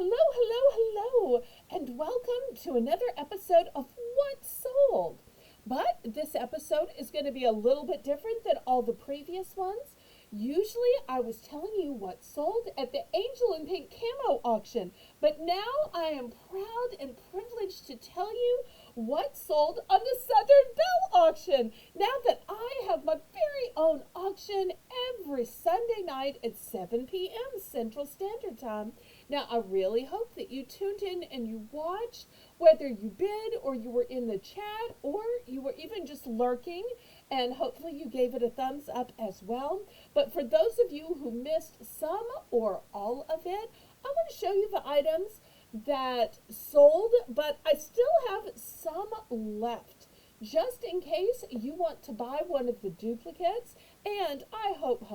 Hello, and welcome to another episode of What Sold. But this episode is going to be a little bit different than all the previous ones. Usually I was telling you what sold at the Angel in Pink camo auction, but now I am proud and privileged to tell you what sold on the Southern Belle auction. Now that I have my very own auction every Sunday night at 7 p.m. Central Standard Time. Now, I really hope that you tuned in and you watched, whether you bid or you were in the chat or you were even just lurking, and hopefully you gave it a thumbs up as well. But for those of you who missed some or all of it, I want to show you the items that sold, but I still have some left, just in case you want to buy one of the duplicates. And I hope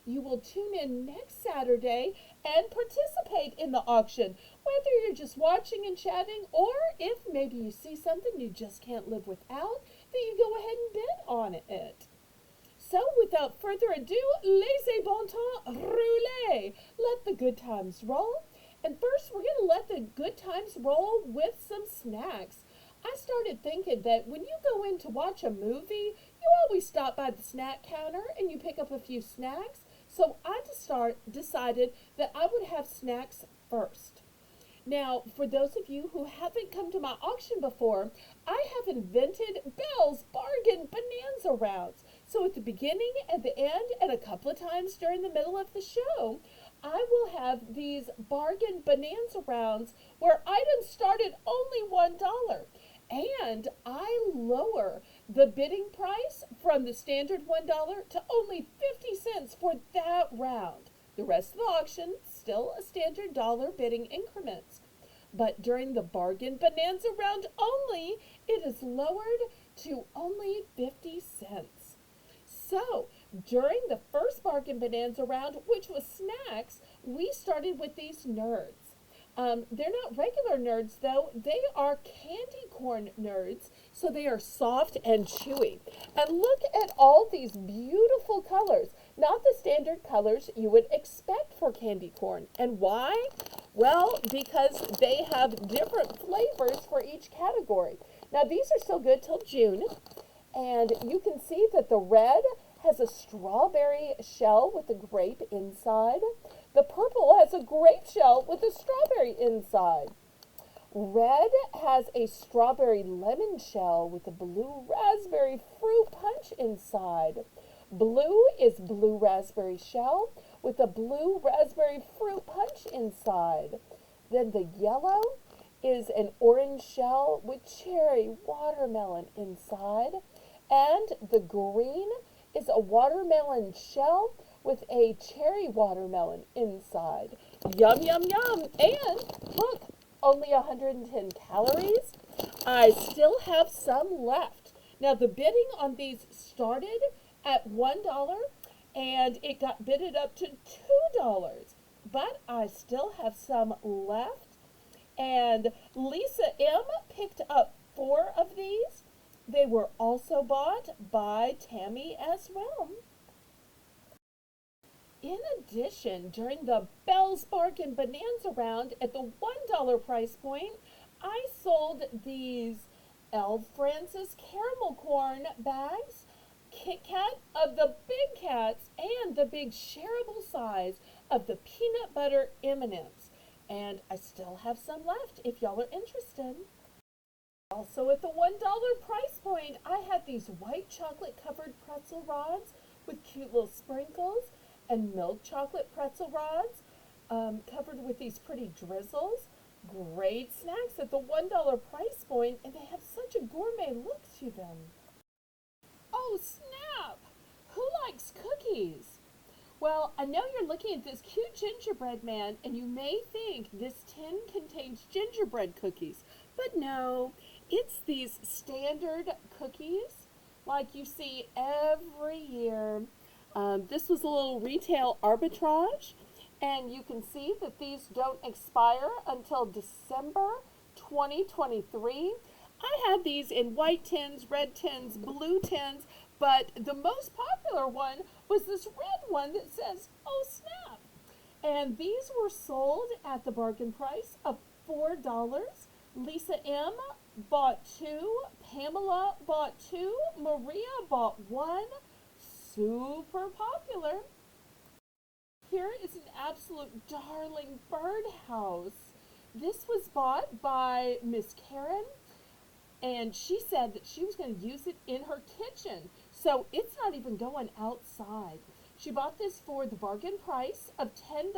you will tune in next Saturday and participate in the auction, whether you're just watching and chatting, or if maybe you see something you just can't live without, then you go ahead and bid on it. So without further ado, laissez bon temps rouler. Let the good times roll. And first, we're going to let the good times roll with some snacks. I started thinking that when you go in to watch a movie, you always stop by the snack counter and you pick up a few snacks. So I decided that I would have snacks first. Now, for those of you who haven't come to my auction before, I have invented Belle's Bargain Bonanza Rounds. So at the beginning, at the end, and a couple of times during the middle of the show, I will have these Bargain Bonanza Rounds where items start at only $1. And I lower the bidding price from the standard $1 to only 50 cents for that round. The rest of the auction, still a standard dollar bidding increments. But during the Bargain Bonanza round only, it is lowered to only 50 cents. So, during the first Bargain Bonanza round, which was snacks, we started with these nerds. They're not regular nerds, though. They are candy corn nerds, so they are soft and chewy. And look at all these beautiful colors. Not the standard colors you would expect for candy corn. And why? Well, because they have different flavors for each category. Now, these are still good till June. And you can see that the red has a strawberry shell with a grape inside. The purple has a grape shell with a strawberry inside. Red has a strawberry lemon shell with a blue raspberry fruit punch inside. Blue is blue raspberry shell with a blue raspberry fruit punch inside. Then the yellow is an orange shell with cherry watermelon inside. And the green is a watermelon shell with a cherry watermelon inside. Yum, yum, yum. And look, only 110 calories. I still have some left. Now, the bidding on these started at $1 and it got bidded up to $2. But I still have some left. And Lisa M picked up 4 of these. They were also bought by Tammy as well. In addition, during the Belle's Bargain Bonanza round at the $1 price point, I sold these L. Francis caramel corn bags, Kit Kat of the big cats, and the big shareable size of the peanut butter M&Ms. And I still have some left if y'all are interested. Also at the $1 price point, I had these white chocolate covered pretzel rods with cute little sprinkles and milk chocolate pretzel rods covered with these pretty drizzles. Great snacks at the $1 price point, and they have such a gourmet look to them. Oh snap! Who likes cookies? Well, I know you're looking at this cute gingerbread man and you may think this tin contains gingerbread cookies, but no, it's these standard cookies like you see every year. This was a little retail arbitrage, and you can see that these don't expire until December 2023. I had these in white tins, red tins, blue tins, but the most popular one was this red one that says, "Oh snap." And these were sold at the bargain price of $4. Lisa M. bought 2, Pamela bought 2, Maria bought 1. Super popular. Here is an absolute darling birdhouse. This was bought by Miss Karen, and she said that she was going to use it in her kitchen. So it's not even going outside. She bought this for the bargain price of $10.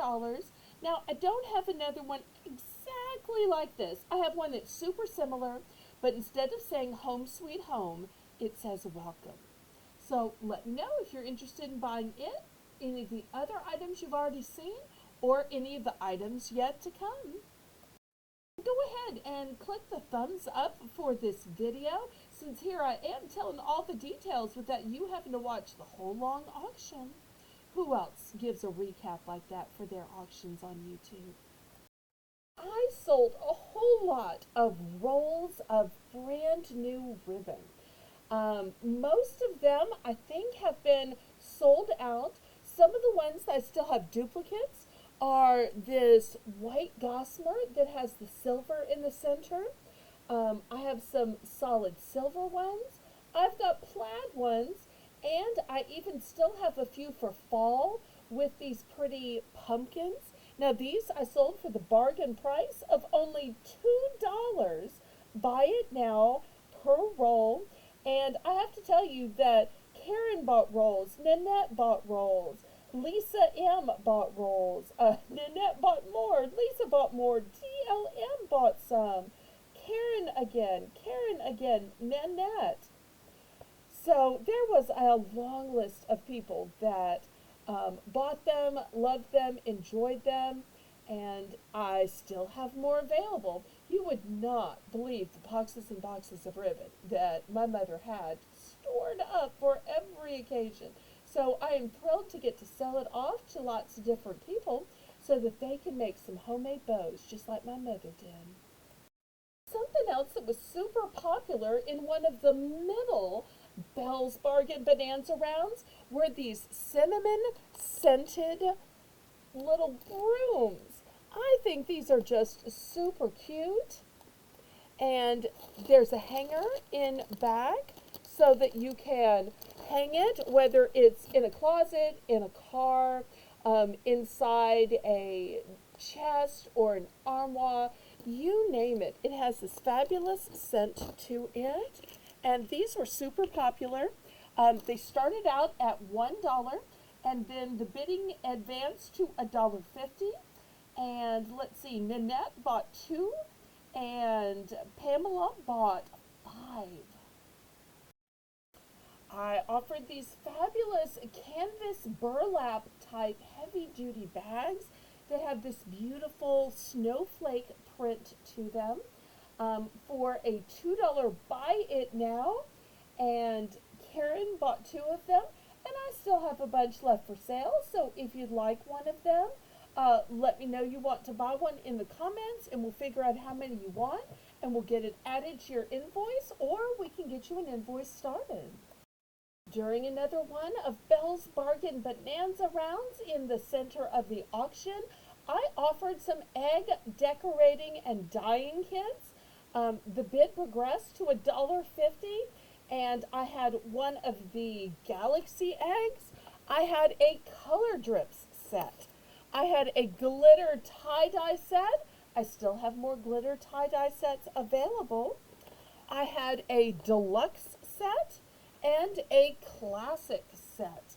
Now, I don't have another one exactly like this. I have one that's super similar, but instead of saying home sweet home, it says welcome. So let me know if you're interested in buying it, any of the other items you've already seen, or any of the items yet to come. Go ahead and click the thumbs up for this video, since here I am telling all the details without you having to watch the whole long auction. Who else gives a recap like that for their auctions on YouTube? I sold a whole lot of rolls of brand new ribbon. Most of them, I think, have been sold out. Some of the ones that I still have duplicates are this white gossamer that has the silver in the center. I have some solid silver ones. I've got plaid ones, and I even still have a few for fall with these pretty pumpkins. Now these I sold for the bargain price of only $2. Buy it now per roll. And I have to tell you that Karen bought rolls, Nanette bought rolls, Lisa M bought rolls, Nanette bought more, Lisa bought more, TLM bought some, Karen again, Nanette. So there was a long list of people that bought them, loved them, enjoyed them, and I still have more available. You would not believe the boxes and boxes of ribbon that my mother had stored up for every occasion. So I am thrilled to get to sell it off to lots of different people so that they can make some homemade bows just like my mother did. Something else that was super popular in one of the middle Belle's Bargain Bonanza rounds were these cinnamon scented little brooms. I think these are just super cute. And there's a hanger in back so that you can hang it, whether it's in a closet, in a car, inside a chest or an armoire, you name it. It has this fabulous scent to it. And these were super popular. They started out at $1, and then the bidding advanced to $1.50. And let's see, Nanette bought 2, and Pamela bought 5. I offered these fabulous canvas burlap type heavy duty bags that have this beautiful snowflake print to them for a $2 buy it now. And Karen bought 2 of them, and I still have a bunch left for sale. So if you'd like one of them, let me know you want to buy one in the comments, and we'll figure out how many you want, and we'll get it added to your invoice, or we can get you an invoice started. During another one of Belle's Bargain Bonanza rounds in the center of the auction, I offered some egg decorating and dyeing kits. The bid progressed to $1.50, and I had one of the galaxy eggs. I had a color drips set. I had a glitter tie-dye set. I still have more glitter tie-dye sets available. I had a deluxe set and a classic set.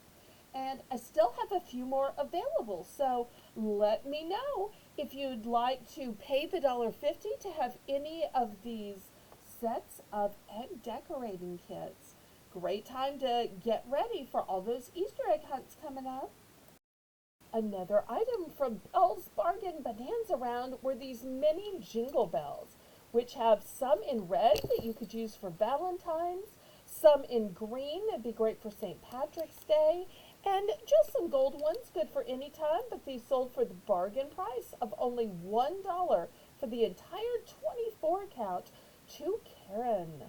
And I still have a few more available. So let me know if you'd like to pay the $1.50 to have any of these sets of egg decorating kits. Great time to get ready for all those Easter egg hunts coming up. Another item from Belle's Bargain Bonanza round were these mini jingle bells, which have some in red that you could use for Valentine's, some in green that'd be great for St. Patrick's Day, and just some gold ones good for any time, but these sold for the bargain price of only $1 for the entire 24 count to Karen.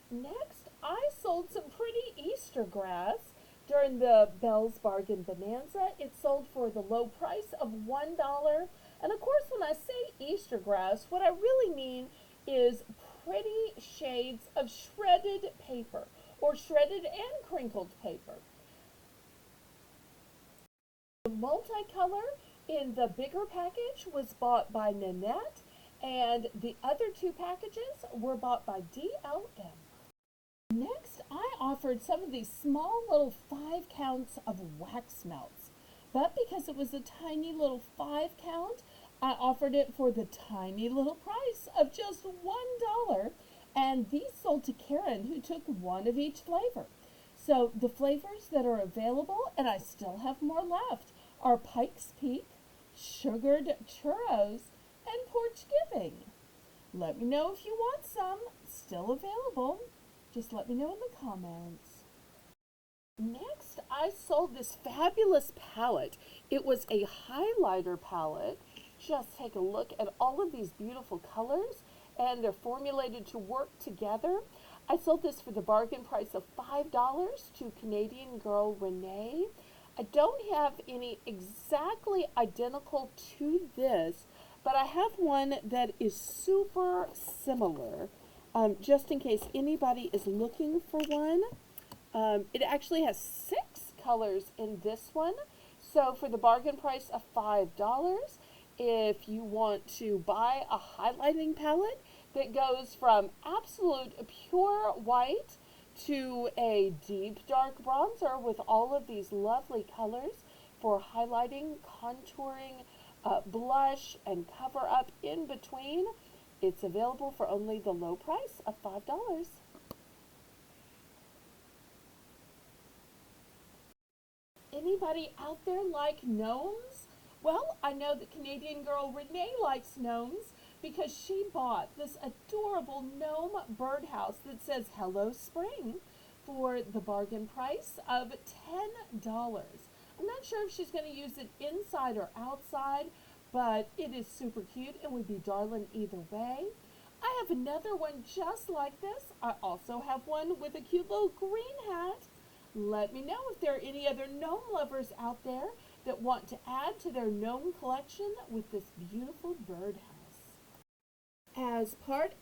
Next, I sold some pretty Easter grass. During the Belle's Bargain Bonanza, it sold for the low price of $1. And of course, when I say Easter grass, what I really mean is pretty shades of shredded paper or shredded and crinkled paper. The multicolor in the bigger package was bought by Nanette, and the other two packages were bought by DLM. Next, I offered some of these small little 5 counts of wax melts. But because it was a tiny little 5 count, I offered it for the tiny little price of just $1. And these sold to Karen, who took one of each flavor. So the flavors that are available, and I still have more left, are Pike's Peak, Sugared Churros, and Porch Giving. Let me know if you want some. Still available. Just let me know in the comments. Next, I sold this fabulous palette. It was a highlighter palette. Just take a look at all of these beautiful colors, and they're formulated to work together. I sold this for the bargain price of $5 to Canadian girl Renee. I don't have any exactly identical to this, but I have one that is super similar, just in case anybody is looking for one. It actually has 6 colors in this one. So for the bargain price of $5, if you want to buy a highlighting palette that goes from absolute pure white to a deep dark bronzer with all of these lovely colors for highlighting, contouring, blush, and cover up in between, it's available for only the low price of $5. Anybody out there like gnomes? Well, I know that Canadian girl Renee likes gnomes because she bought this adorable gnome birdhouse that says Hello Spring for the bargain price of $10. I'm not sure if she's going to use it inside or outside, but it is super cute and would be darling either way. I have another one just like this. I also have one with a cute little green hat. Let me know if there are any other gnome lovers out there that want to add to their gnome collection with this beautiful birdhouse. As part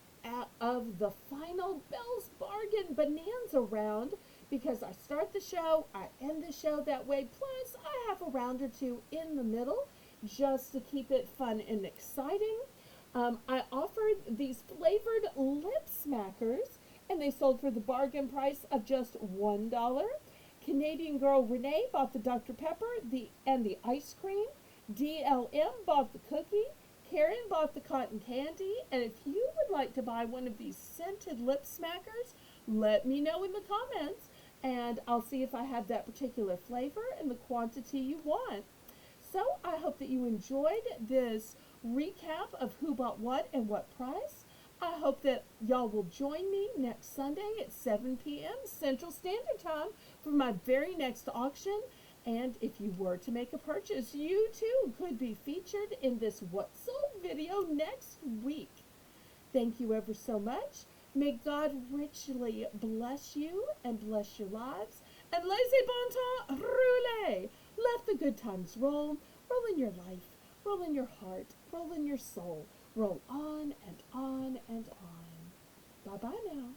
of the final Belle's Bargain Bonanza round, because I start the show, I end the show that way, plus I have a round or two in the middle just to keep it fun and exciting. I offered these flavored lip smackers, and they sold for the bargain price of just $1. Canadian girl Renee bought the Dr. Pepper and the ice cream. DLM bought the cookie. Karen bought the cotton candy. And if you would like to buy one of these scented lip smackers, let me know in the comments, and I'll see if I have that particular flavor and the quantity you want. So I hope that you enjoyed this recap of who bought what and what price. I hope that y'all will join me next Sunday at 7 p.m. Central Standard Time for my very next auction. And if you were to make a purchase, you too could be featured in this What Sold video next week. Thank you ever so much. May God richly bless you and bless your lives. And laissez bon temps rouler. Let the good times roll. Roll in your life. Roll in your heart. Roll in your soul. Roll on and on and on. Bye-bye now.